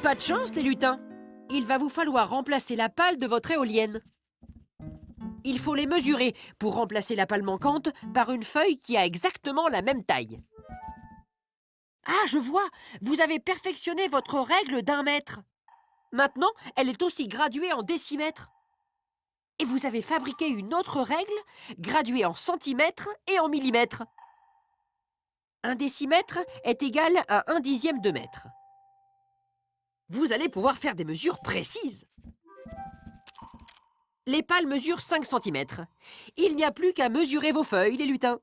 Pas de chance, les lutins. Il va vous falloir remplacer la pale de votre éolienne. Il faut les mesurer pour remplacer la pale manquante par une feuille qui a exactement la même taille. Ah, je vois! Vous avez perfectionné votre règle d'1 mètre. Maintenant, elle est aussi graduée en décimètres. Et vous avez fabriqué une autre règle, graduée en centimètres et en millimètres. 1 décimètre est égal à 1/10 de mètre. Vous allez pouvoir faire des mesures précises. Les pales mesurent 5 centimètres. Il n'y a plus qu'à mesurer vos feuilles, les lutins.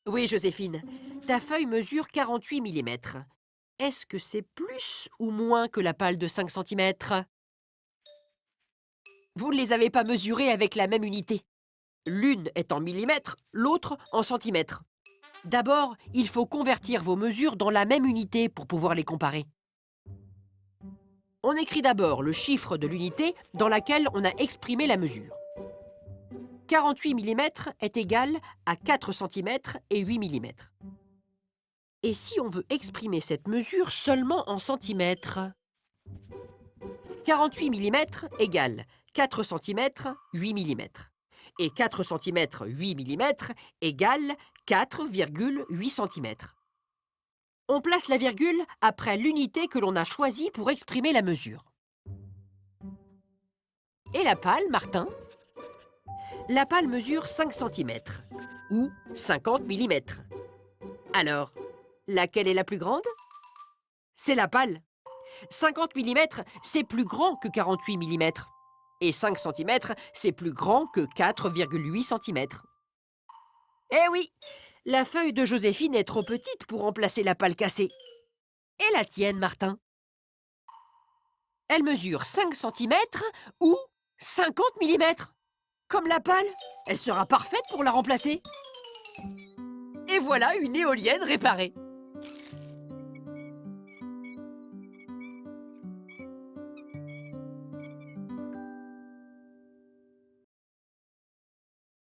Oui, Joséphine, ta feuille mesure 48 millimètres. Est-ce que c'est plus ou moins que la pale de 5 centimètres? Vous ne les avez pas mesurées avec la même unité. L'une est en millimètres, l'autre en centimètres. D'abord, il faut convertir vos mesures dans la même unité pour pouvoir les comparer. On écrit d'abord le chiffre de l'unité dans laquelle on a exprimé la mesure. 48 mm est égal à 4 cm et 8 mm. Et si on veut exprimer cette mesure seulement en centimètres? 48 mm égale 4 cm, 8 mm. Et 4 cm, 8 mm égale 4,8 cm. On place la virgule après l'unité que l'on a choisie pour exprimer la mesure. Et la pale, Martin? La pale mesure 5 cm, ou 50 mm. Alors, laquelle est la plus grande? C'est la pale. 50 mm, c'est plus grand que 48 mm. Et 5 cm, c'est plus grand que 4,8 cm. Eh oui, la feuille de Joséphine est trop petite pour remplacer la pale cassée. Et la tienne, Martin? Elle mesure 5 cm ou 50 mm. Comme la pale, elle sera parfaite pour la remplacer. Et voilà une éolienne réparée.